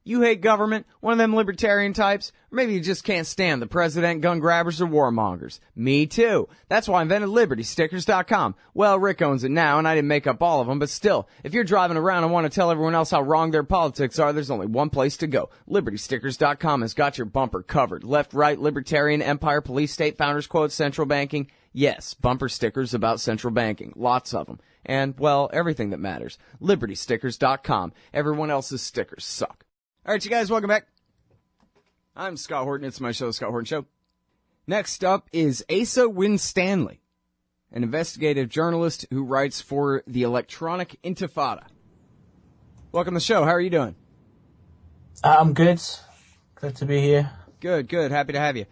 You hate government, one of them libertarian types, or maybe you just can't stand the president, gun grabbers, or warmongers. Me too. That's why I invented LibertyStickers.com. Well, Rick owns it now, and I didn't make up all of them, but still, if you're driving around and want to tell everyone else how wrong their politics are, there's only one place to go. LibertyStickers.com has got your bumper covered. Left, right, libertarian, empire, police, state, founders quotes, central banking. Yes, bumper stickers about central banking. Lots of them. And, well, everything that matters. LibertyStickers.com. Everyone else's stickers suck. All right, you guys, welcome back. I'm Scott Horton. It's my show, The Scott Horton Show. Next up is Asa Winstanley, an investigative journalist who writes for the Electronic Intifada. Welcome to the show. How are you doing? I'm good. Good to be here. Good. Happy to have you.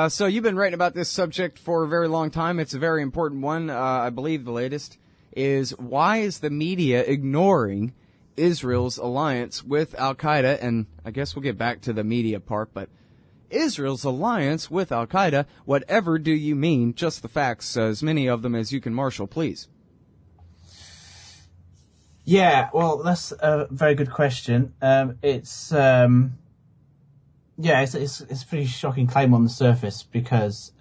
So you've been writing about this subject for a very long time. It's a very important one. I believe the latest is, why is the media ignoring Israel's alliance with al-Qaeda? And I guess we'll get back to the media part, but Israel's alliance with al-Qaeda, whatever do you mean? Just the facts, as many of them as you can marshal, please. Yeah, well, that's a very good question. It's a pretty shocking claim on the surface, because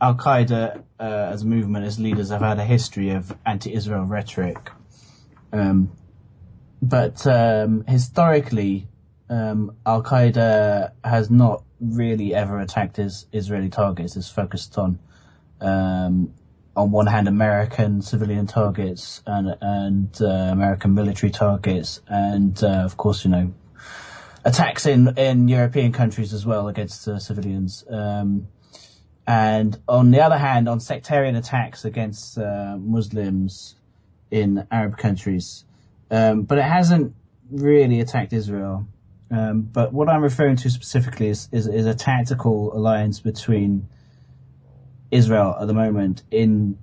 al-Qaeda as a movement, as leaders, have had a history of anti-Israel rhetoric. But historically, al-Qaeda has not really ever attacked Israeli targets. It's focused on one hand, American civilian targets and American military targets, and of course, attacks in European countries as well against civilians. And on the other hand, on sectarian attacks against Muslims in Arab countries. But it hasn't really attacked Israel. But what I'm referring to specifically is a tactical alliance between Israel at the moment in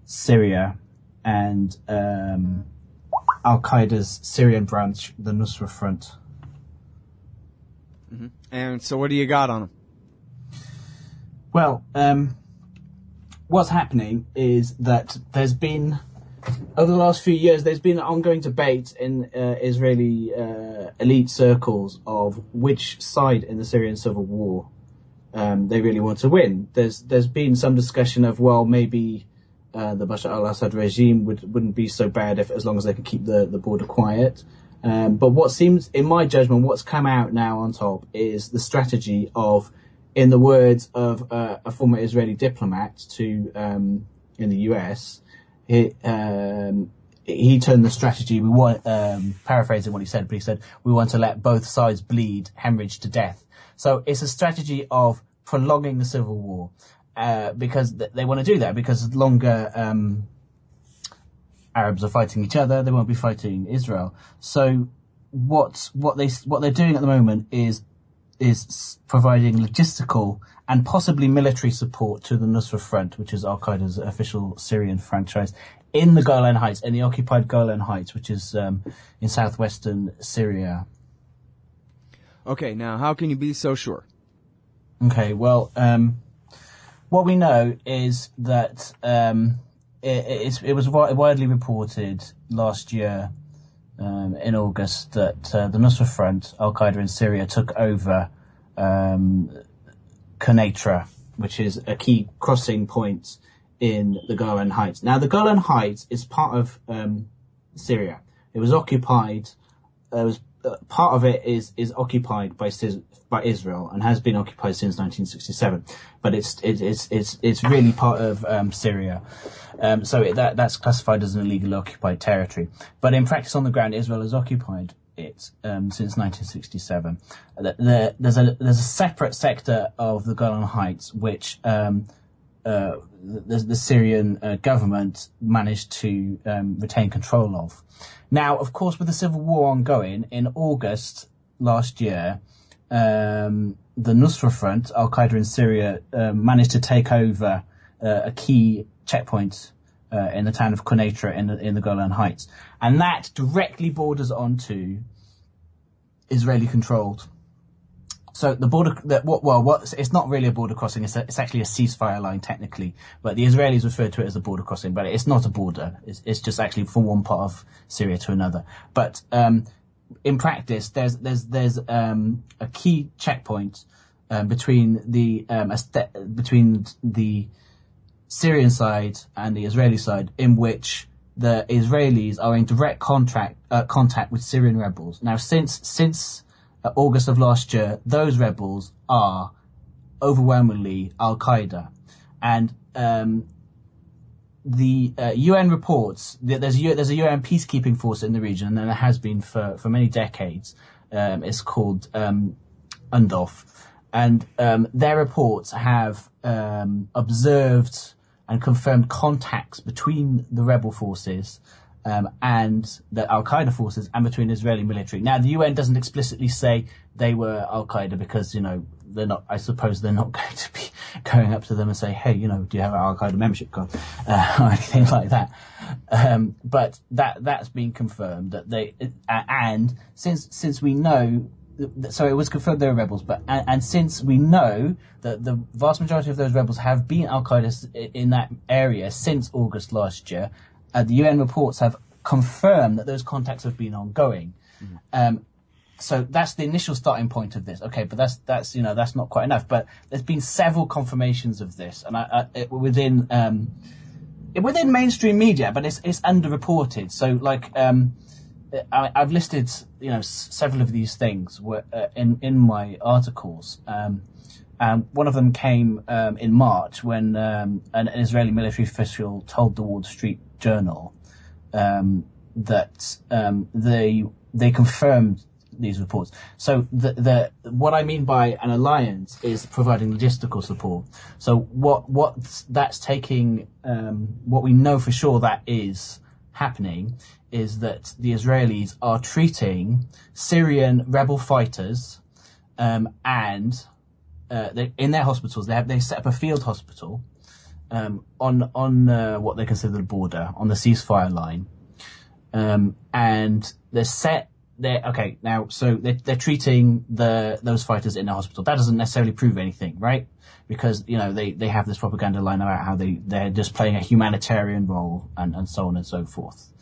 Syria and al-Qaeda's Syrian branch, the Nusra Front. Mm-hmm. And so what do you got on them? Well, what's happening is that there's been, over the last few years, there's been an ongoing debate in Israeli elite circles of which side in the Syrian civil war they really want to win. There's been some discussion of, well, maybe the Bashar al-Assad regime wouldn't be so bad as long as they can keep the border quiet. But what seems, in my judgment, what's come out now on top is the strategy of, in the words of a former Israeli diplomat in the US, he turned the strategy, we want, paraphrasing what he said, but he said, we want to let both sides bleed, hemorrhage to death. So it's a strategy of prolonging the civil war, because they want to do that, because longer Arabs are fighting each other, they won't be fighting Israel. So what they're doing at the moment is providing logistical and possibly military support to the Nusra Front, which is al-Qaeda's official Syrian franchise, in the Golan Heights, in the occupied Golan Heights, which is in southwestern Syria. Okay, now how can you be so sure? Okay, well, what we know is that it was widely reported last year in August that the Nusra Front, al-Qaeda in Syria, took over Quneitra, which is a key crossing point in the Golan Heights. Now, the Golan Heights is part of Syria. It was occupied. Part of it is occupied by Israel and has been occupied since 1967, but it's really part of Syria. So that's classified as an illegally occupied territory. But in practice, on the ground, Israel has occupied it since 1967. There's a separate sector of the Golan Heights which the Syrian government managed to retain control of. Now, of course, with the civil war ongoing, in August last year, the Nusra Front, al-Qaeda in Syria, managed to take over a key checkpoint in the town of Quneitra in the Golan Heights, and that directly borders onto Israeli-controlled. So the border, it's not really a border crossing. It's actually a ceasefire line technically, but the Israelis refer to it as a border crossing. But it's not a border. It's just actually from one part of Syria to another. But in practice, there's a key checkpoint between the Syrian side and the Israeli side, in which the Israelis are in direct contact with Syrian rebels. Now, since August of last year, those rebels are overwhelmingly al-Qaeda, and the UN reports that there's a UN peacekeeping force in the region, and there has been for many decades. It's called UNDOF, and their reports have observed and confirmed contacts between the rebel forces and the al-Qaeda forces, and between Israeli military. Now, the UN doesn't explicitly say they were al-Qaeda because, they're not, I suppose they're not going to be going up to them and say, hey, do you have an al-Qaeda membership card? Or anything like that. But that's been confirmed that and since we know, so it was confirmed they were rebels, and since we know that the vast majority of those rebels have been al-Qaeda in that area since August last year, the UN reports have confirmed that those contacts have been ongoing. Mm-hmm. So that's the initial starting point of this. Okay, but that's not quite enough. But there's been several confirmations of this, and within mainstream media, but it's underreported. So I've listed several of these things in my articles. And one of them came in March when an Israeli military official told the Wall Street Journal that they confirmed these reports. So what I mean by an alliance is providing logistical support. So what that's taking, what we know for sure that is happening is that the Israelis are treating Syrian rebel fighters, and in their hospitals. They set up a field hospital on what they consider the border, on the ceasefire line, and they're treating those fighters in the hospital. That doesn't necessarily prove anything, right? Because they have this propaganda line about how they're just playing a humanitarian role and so on and so forth.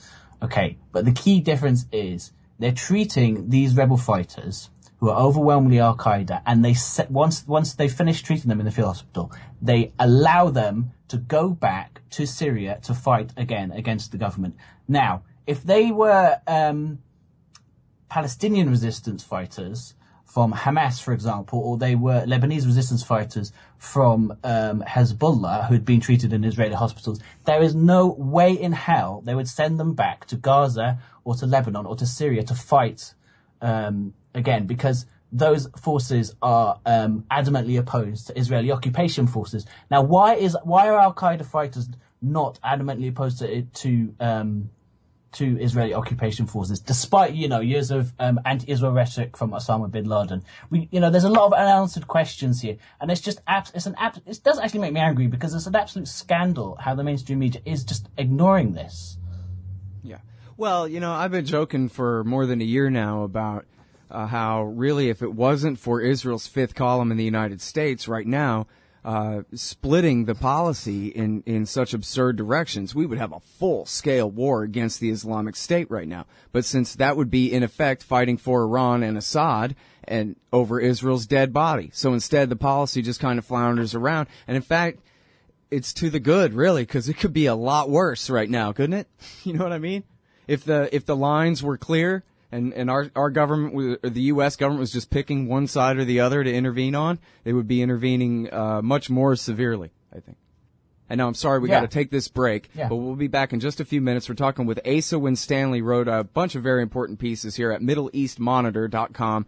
Okay, but the key difference is they're treating these rebel fighters who are overwhelmingly al-Qaeda, and once they finish treating them in the field hospital, they allow them to go back to Syria to fight again against the government. Now, if they were Palestinian resistance fighters from Hamas, for example, or they were Lebanese resistance fighters from Hezbollah who'd been treated in Israeli hospitals, there is no way in hell they would send them back to Gaza or to Lebanon or to Syria to fight again, because those forces are adamantly opposed to Israeli occupation forces. Now, why are al-Qaeda fighters not adamantly opposed to Israeli occupation forces, despite years of anti-Israel rhetoric from Osama bin Laden? There's a lot of unanswered questions here, and it does actually make me angry, because it's an absolute scandal how the mainstream media is just ignoring this. Yeah, well, I've been joking for more than a year now about how really, if it wasn't for Israel's fifth column in the United States right now, splitting the policy in such absurd directions, we would have a full-scale war against the Islamic State right now. But since that would be, in effect, fighting for Iran and Assad and over Israel's dead body. So instead, the policy just kind of flounders around. And in fact, it's to the good, really, because it could be a lot worse right now, couldn't it? You know what I mean? If the lines were clear, and our government, or the U.S. government, was just picking one side or the other to intervene on, they would be intervening much more severely, I think. And now I'm sorry we got to take this break, but we'll be back in just a few minutes. We're talking with Asa Winstanley, wrote a bunch of very important pieces here at MiddleEastMonitor.com,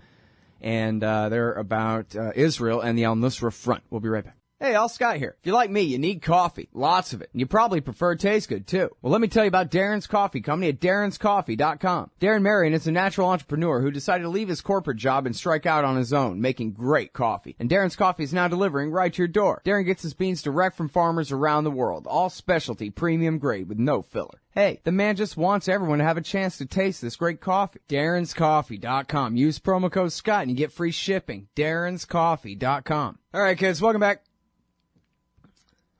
and they're about Israel and the al-Nusra Front. We'll be right back. Hey, Al Scott here. If you're like me, you need coffee. Lots of it. And you probably prefer it tastes good, too. Well, let me tell you about Darren's Coffee Company at darrenscoffee.com. Darren Marion is a natural entrepreneur who decided to leave his corporate job and strike out on his own, making great coffee. And Darren's Coffee is now delivering right to your door. Darren gets his beans direct from farmers around the world. All specialty, premium grade with no filler. Hey, the man just wants everyone to have a chance to taste this great coffee. darrenscoffee.com. Use promo code Scott and you get free shipping. darrenscoffee.com. All right, kids, welcome back.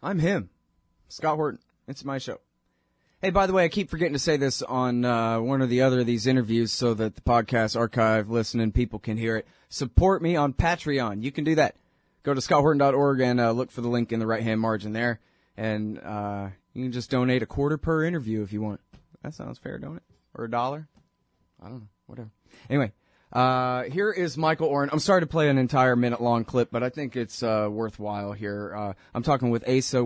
I'm him, Scott Horton. It's my show. Hey, by the way, I keep forgetting to say this on one or the other of these interviews so that the podcast archive listening people can hear it. Support me on Patreon. You can do that. Go to scotthorton.org and look for the link in the right-hand margin there. And you can just donate $0.25 per interview if you want. That sounds fair, don't it? Or $1? I don't know. Whatever. Anyway, here is Michael Oren. I'm sorry to play an entire minute-long clip, but I think it's worthwhile here. I'm talking with Asa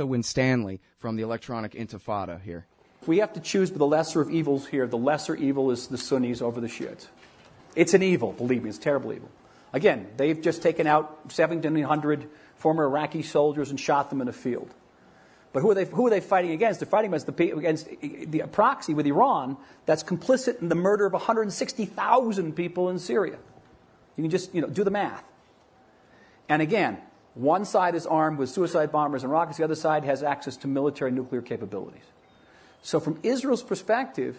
Winstanley from the Electronic Intifada here. If we have to choose the lesser of evils here, the lesser evil is the Sunnis over the Shiites. It's an evil, believe me, it's terrible evil. Again, they've just taken out 1,700 former Iraqi soldiers and shot them in a field. But who are they fighting against? They're fighting against the proxy with Iran that's complicit in the murder of 160,000 people in Syria. You can just do the math. And again, one side is armed with suicide bombers and rockets. The other side has access to military nuclear capabilities. So from Israel's perspective,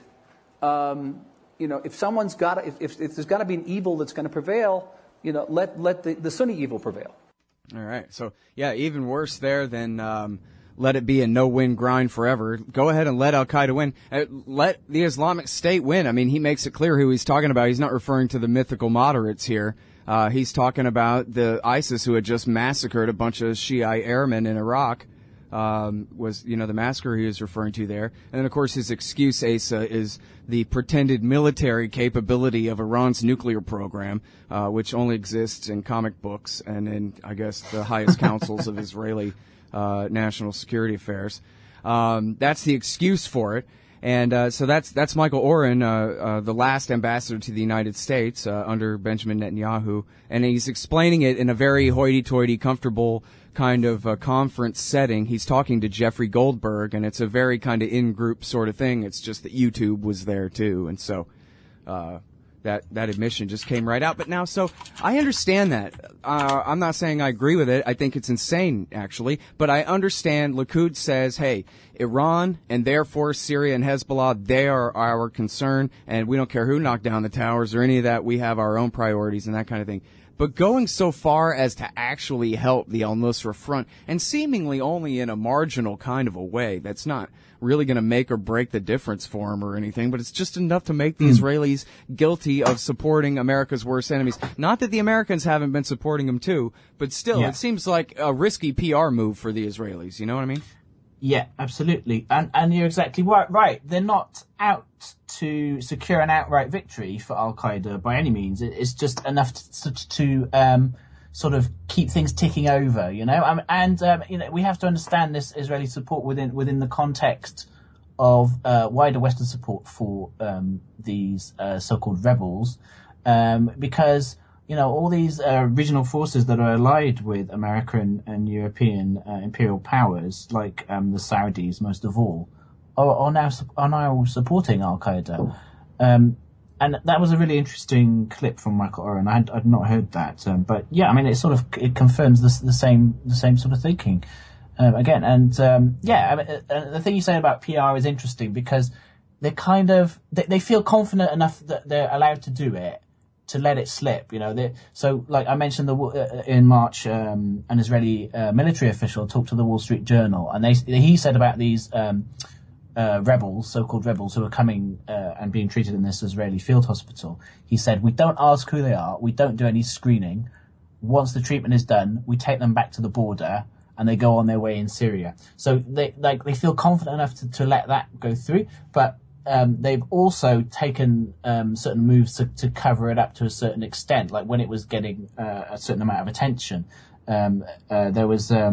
if someone's got if there's got to be an evil that's going to prevail, let the Sunni evil prevail. All right. So yeah, even worse there than let it be a no-win grind forever. Go ahead and let al-Qaeda win. Let the Islamic State win. I mean, he makes it clear who he's talking about. He's not referring to the mythical moderates here. He's talking about the ISIS who had just massacred a bunch of Shiite airmen in Iraq. Was the massacre he was referring to there. And then, of course, his excuse, Asa, is the pretended military capability of Iran's nuclear program, which only exists in comic books and in, I guess, the highest councils of Israeli national security affairs. That's the excuse for it. And so that's Michael Oren, the last ambassador to the United States under Benjamin Netanyahu, and he's explaining it in a very hoity-toity, comfortable kind of conference setting. He's talking to Jeffrey Goldberg, and it's a very kind of in-group sort of thing. It's just that YouTube was there too, and so that admission just came right out. But now, so I understand that. I'm not saying I agree with it. I think it's insane, actually. But I understand Likud says, hey, Iran and therefore Syria and Hezbollah, they are our concern, and we don't care who knocked down the towers or any of that. We have our own priorities and that kind of thing. But going so far as to actually help the al-Nusra Front, and seemingly only in a marginal kind of a way, that's not really going to make or break the difference for them or anything, but it's just enough to make the Israelis guilty of supporting America's worst enemies. Not that the Americans haven't been supporting them too, but still, It seems like a risky PR move for the Israelis. You know what I mean? Yeah, absolutely. And you're exactly right. They're not out to secure an outright victory for al-Qaeda by any means. It's just enough to sort of keep things ticking over, we have to understand this Israeli support within the context of wider Western support for these so-called rebels, because all these regional forces that are allied with American and European imperial powers, like the Saudis most of all, are now supporting al-Qaeda. And that was a really interesting clip from Michael Oren. I'd not heard that, but yeah, I mean, it confirms the same sort of thinking again. And the thing you say about PR is interesting because they they feel confident enough that they're allowed to do it, to let it slip. So like I mentioned, in March, an Israeli military official talked to the Wall Street Journal, and he said about these rebels, so-called rebels, who are coming and being treated in this Israeli field hospital. He said, we don't ask who they are. We don't do any screening. Once the treatment is done, we take them back to the border and they go on their way in Syria. So they feel confident enough to let that go through. But they've also taken certain moves to cover it up to a certain extent. Like when it was getting a certain amount of attention, there was a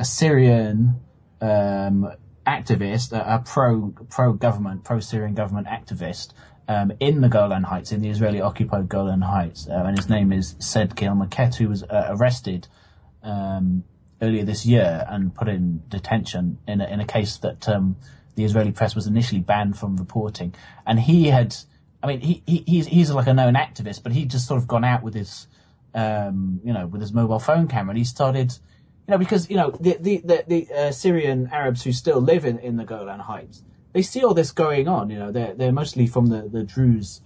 Syrian activist, a pro-Syrian government activist, in the Golan Heights, in the Israeli-occupied Golan Heights, and his name is Said Maket, who was arrested earlier this year and put in detention in a case that the Israeli press was initially banned from reporting. And he's like a known activist, but he'd just sort of gone out with his with his mobile phone camera, and he started. Because the Syrian Arabs who still live in the Golan Heights, they see all this going on. They're mostly from the Druze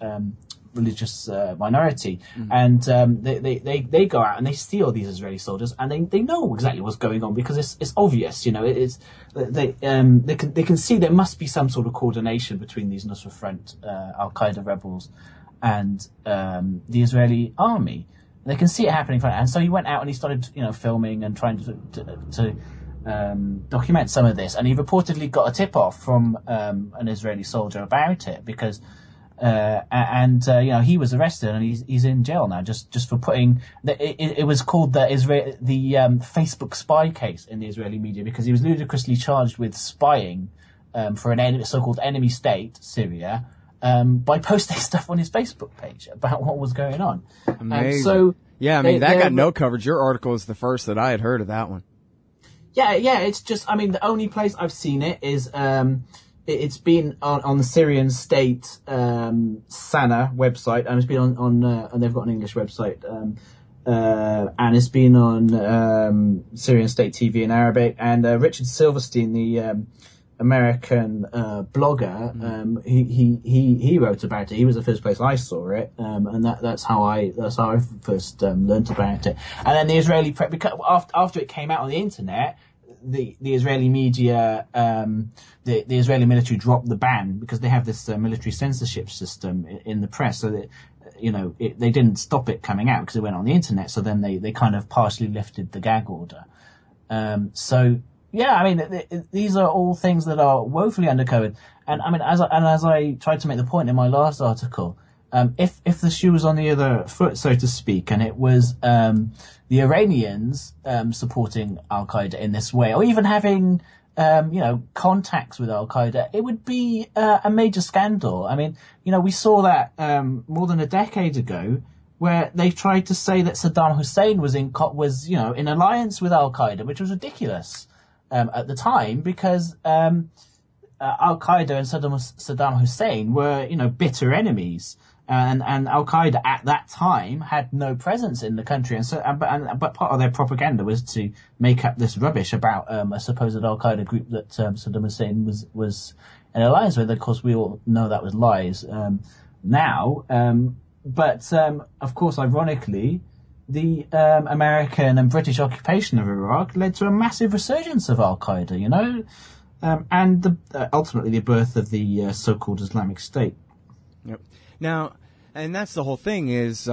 religious minority, and they go out and they steal these Israeli soldiers, and they know exactly what's going on because it's obvious, they can see there must be some sort of coordination between these Nusra Front al-Qaeda rebels and the Israeli army. They can see it happening, and so he went out and he started filming and trying to document some of this, and he reportedly got a tip-off from an Israeli soldier about it because he was arrested and he's in jail now just for putting it was called the Facebook spy case in the Israeli media because he was ludicrously charged with spying for an so-called enemy state, Syria, by posting stuff on his Facebook page about what was going on. Amazing. So that got no coverage. Your article is the first that I had heard of that one. Yeah, it's just, the only place I've seen it is, it's been on the Syrian state, Sana website, and it's been on and they've got an English website, and it's been on, Syrian state TV in Arabic, and, Richard Silverstein, the, American, blogger, he wrote about it. He was the first place I saw it, and that's how I first learnt about it. And then the Israeli press, because after it came out on the internet, the Israeli media, the Israeli military dropped the ban because they have this military censorship system in the press, so that they didn't stop it coming out because it went on the internet. So then they kind of partially lifted the gag order. Yeah, these are all things that are woefully undercovered. And as I tried to make the point in my last article, if the shoe was on the other foot, so to speak, and it was the Iranians supporting al-Qaeda in this way, or even having contacts with al-Qaeda, it would be a major scandal. We saw that more than a decade ago, where they tried to say that Saddam Hussein was in alliance with al-Qaeda, which was ridiculous. At the time, because al-Qaeda and Saddam Hussein were, bitter enemies, and al-Qaeda at that time had no presence in the country, and so but part of their propaganda was to make up this rubbish about a supposed al-Qaeda group that Saddam Hussein was in alliance with. Of course, we all know that was lies now, but of course, ironically, the American and British occupation of Iraq led to a massive resurgence of al-Qaeda, and ultimately the birth of the so-called Islamic State. Yep. Now, and that's the whole thing is,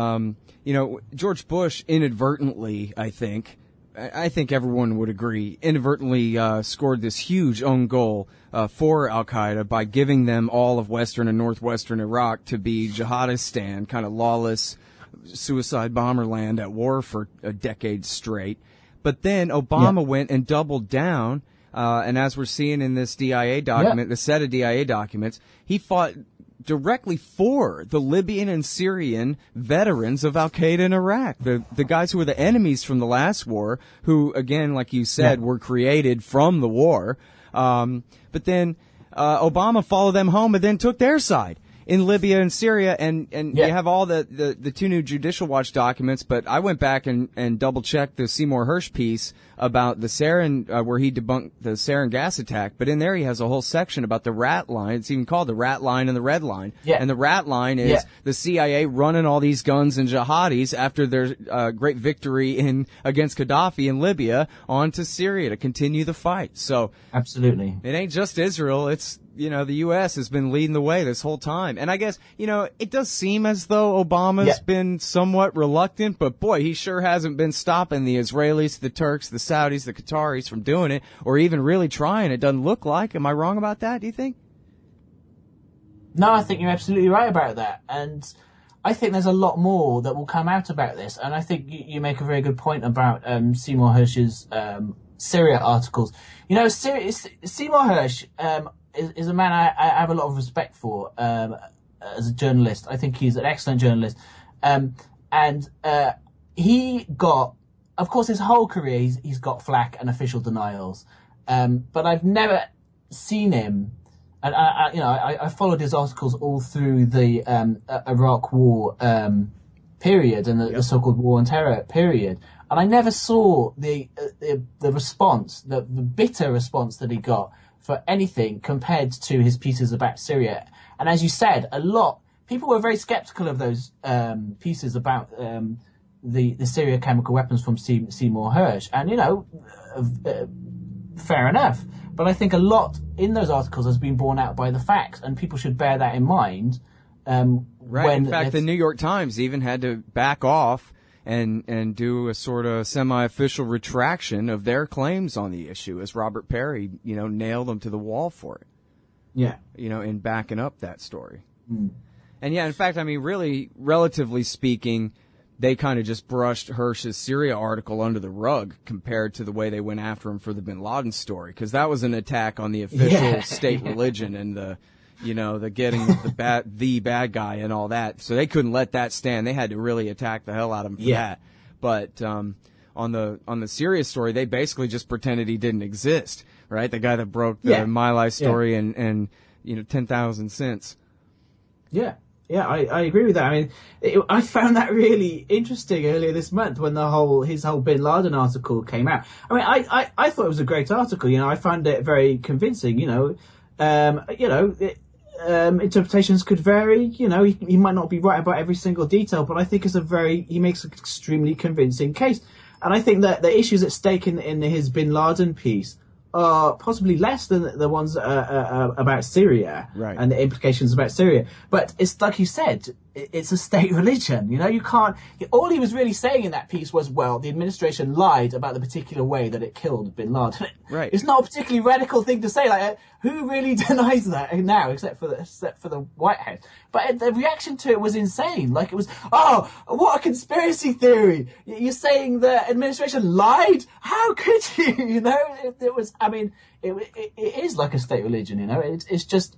George Bush inadvertently, I think everyone would agree, inadvertently scored this huge own goal for al-Qaeda by giving them all of western and northwestern Iraq to be jihadistan, kind of lawless suicide bomber land at war for a decade straight. But then Obama went and doubled down, and as we're seeing in this DIA document, the set of DIA documents, he fought directly for the Libyan and Syrian veterans of al-Qaeda in Iraq, the guys who were the enemies from the last war, who, again, like you said, were created from the war. But then Obama followed them home and then took their side in Libya and Syria, and you have all the two new Judicial Watch documents, but I went back and double-checked the Seymour Hersh piece about the sarin, where he debunked the sarin gas attack, but in there he has a whole section about the rat line. It's even called the rat line and the red line. And the rat line is the CIA running all these guns and jihadis after their great victory against Gaddafi in Libya onto Syria to continue the fight. So absolutely, it ain't just Israel, it's the U.S. has been leading the way this whole time. And I guess, it does seem as though Obama's been somewhat reluctant, but boy, he sure hasn't been stopping the Israelis, the Turks, the Saudis, the Qataris from doing it, or even really trying. It doesn't look like. Am I wrong about that, do you think? No, I think you're absolutely right about that. And I think there's a lot more that will come out about this. And I think you make a very good point about Seymour Hersh's Syria articles. Seymour Hersh is a man I have a lot of respect for as a journalist. I think he's an excellent journalist. And he got, of course, his whole career, he's got flack and official denials. But I've never seen him, and I followed his articles all through the Iraq War period and the so-called War on Terror period. And I never saw the response, the bitter response that he got for anything compared to his pieces about Syria. And as you said, a lot people were very skeptical of those pieces about the Syria chemical weapons from Seymour Hersh, and fair enough. But I think a lot in those articles has been borne out by the facts, and people should bear that in mind. Right. In fact, the New York Times even had to back off and do a sort of semi-official retraction of their claims on the issue, as Robert Perry, nailed them to the wall for it. Yeah. In backing up that story. Mm. And yeah, in fact, really, relatively speaking, they kind of just brushed Hersh's Syria article under the rug compared to the way they went after him for the bin Laden story, because that was an attack on the official state religion and the getting the bad guy and all that. So they couldn't let that stand. They had to really attack the hell out of him for that. But on the Syria story, they basically just pretended he didn't exist, right? The guy that broke the My Life story and 10,000 cents. Yeah. Yeah, I agree with that. I mean, I found that really interesting earlier this month when his whole Bin Laden article came out. I mean, I thought it was a great article. I found it very convincing. Interpretations could vary. He might not be right about every single detail, but I think he makes an extremely convincing case. And I think that the issues at stake in his Bin Laden piece are possibly less than the ones about Syria and the implications about Syria. But it's like you said, it's a state religion. You can't. All he was really saying in that piece was, well, the administration lied about the particular way that it killed Bin Laden. Right. It's not a particularly radical thing to say. Like, who really denies that now, except for the White House? But the reaction to it was insane. Like, it was, oh, what a conspiracy theory! You're saying the administration lied? How could you? It was. I mean, it is like a state religion. It's just.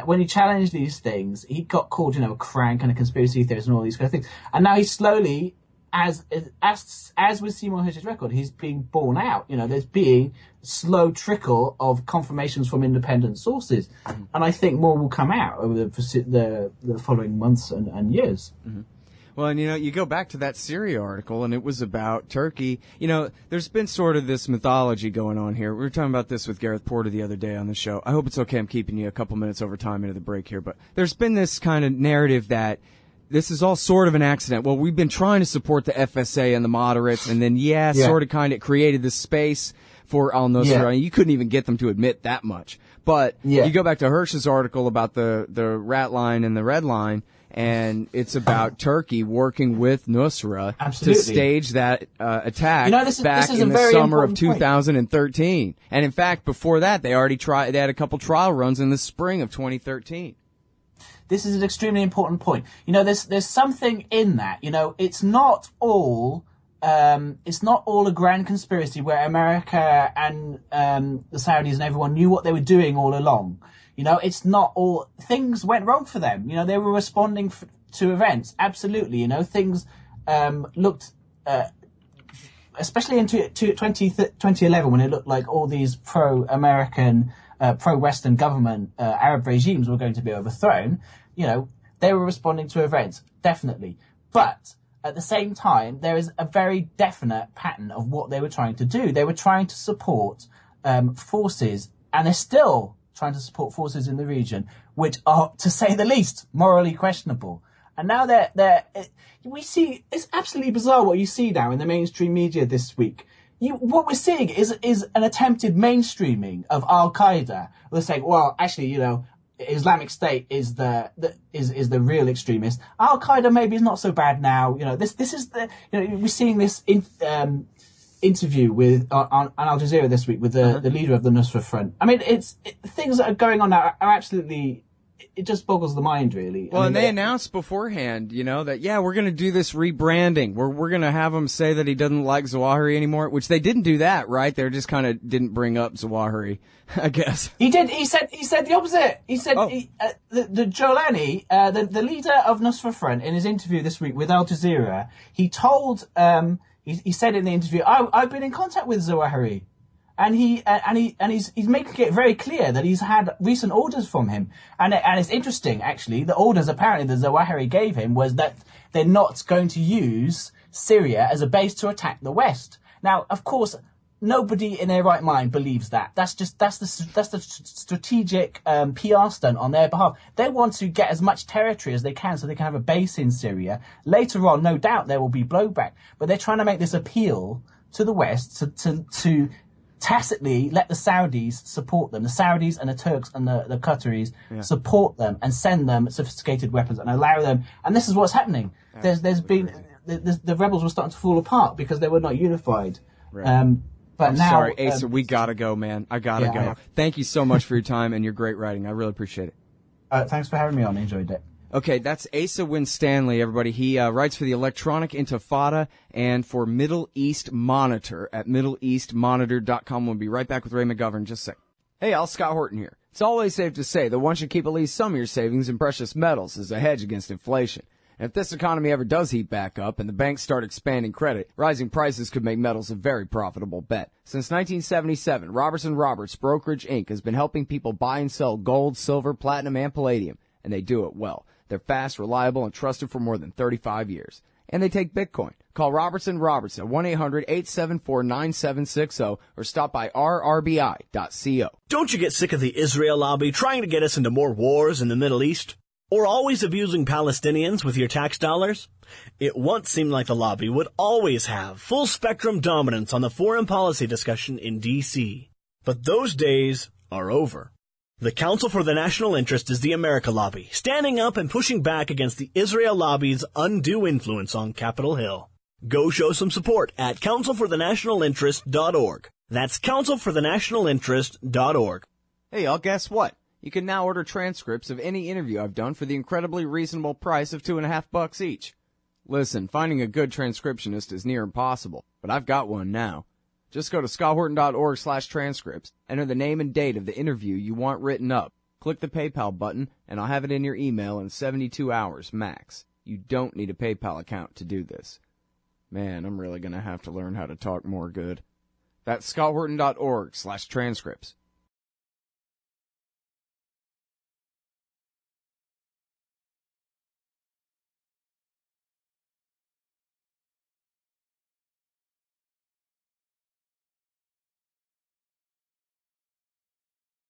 When he challenged these things, he got called, a crank and a conspiracy theorist and all these kind of things. And now he's slowly, as with Seymour Hersh's record, he's being borne out. There's being a slow trickle of confirmations from independent sources. Mm-hmm. And I think more will come out over the following months and years. Mm-hmm. Well, and you go back to that Syria article, and it was about Turkey. There's been sort of this mythology going on here. We were talking about this with Gareth Porter the other day on the show. I hope it's okay I'm keeping you a couple minutes over time into the break here, but there's been this kind of narrative that this is all sort of an accident. Well, we've been trying to support the FSA and the moderates, and then, sort of kind of created this space for al-Nusra. Yeah. You couldn't even get them to admit that much. But you go back to Hersh's article about the rat line and the red line, and it's about Turkey working with Nusra to stage that attack back in the summer of 2013. Point. And in fact, before that, they had a couple trial runs in the spring of 2013. This is an extremely important point. There's something in that. It's not all a grand conspiracy where America and the Saudis and everyone knew what they were doing all along. It's not all. Things went wrong for them. They were responding to events. Absolutely. Things looked, especially in 2011 when it looked like all these pro-American, pro-Western government Arab regimes were going to be overthrown. They were responding to events, definitely. But at the same time, there is a very definite pattern of what they were trying to do. They were trying to support forces, and they're still trying to support forces in the region, which are, to say the least, morally questionable. And now we see, it's absolutely bizarre what you see now in the mainstream media this week. What we're seeing is an attempted mainstreaming of al-Qaeda. They're saying, well, actually, Islamic State is the real extremist. Al-Qaeda maybe is not so bad now. This is we're seeing this interview with on Al Jazeera this week with the leader of the Nusra Front. I mean, things that are going on now are absolutely. It just boggles the mind, really. Well, and they announced beforehand, that we're going to do this rebranding. We're going to have him say that he doesn't like Zawahiri anymore, which they didn't do that, right? They just kind of didn't bring up Zawahiri, I guess. He did. He said the opposite. He said the Jolani, the leader of Nusra Front, in his interview this week with Al Jazeera, he told he said in the interview, I've been in contact with Zawahiri. And he's making it very clear that he's had recent orders from him. And it's interesting, actually. The orders apparently that Zawahiri gave him was that they're not going to use Syria as a base to attack the West. Now, of course, nobody in their right mind believes that. That's the strategic PR stunt on their behalf. They want to get as much territory as they can so they can have a base in Syria. Later on, no doubt there will be blowback, but they're trying to make this appeal to the West to tacitly let the Saudis support them. The Saudis and the Turks and the Qataris support them and send them sophisticated weapons and allow them. And this is what's happening. There's been the rebels were starting to fall apart because they were not unified. Right. But I'm now, sorry, Asa, we gotta go, man. I gotta go. Thank you so much for your time and your great writing. I really appreciate it. Thanks for having me on. I enjoyed it. Okay, that's Asa Winstanley, everybody. He writes for the Electronic Intifada and for Middle East Monitor at middleeastmonitor.com. We'll be right back with Ray McGovern in just a sec. Hey, Al, Scott Horton here. It's always safe to say that one should keep at least some of your savings in precious metals as a hedge against inflation. And if this economy ever does heat back up and the banks start expanding credit, rising prices could make metals a very profitable bet. Since 1977, Robertson Roberts Brokerage Inc. has been helping people buy and sell gold, silver, platinum, and palladium, and they do it well. They're fast, reliable, and trusted for more than 35 years. And they take Bitcoin. Call Robertson Roberts at 1-800-874-9760 or stop by rrbi.co. Don't you get sick of the Israel lobby trying to get us into more wars in the Middle East? Or always abusing Palestinians with your tax dollars? It once seemed like the lobby would always have full-spectrum dominance on the foreign policy discussion in D.C. But those days are over. The Council for the National Interest is the America lobby, standing up and pushing back against the Israel lobby's undue influence on Capitol Hill. Go show some support at councilforthenationalinterest.org. That's councilforthenationalinterest.org. Hey, y'all, guess what? You can now order transcripts of any interview I've done for the incredibly reasonable price of $2.50 each. Listen, finding a good transcriptionist is near impossible, but I've got one now. Just go to scotthorton.org/transcripts, enter the name and date of the interview you want written up, click the PayPal button, and I'll have it in your email in 72 hours max. You don't need a PayPal account to do this. Man, I'm really going to have to learn how to talk more good. That's scotthorton.org/transcripts.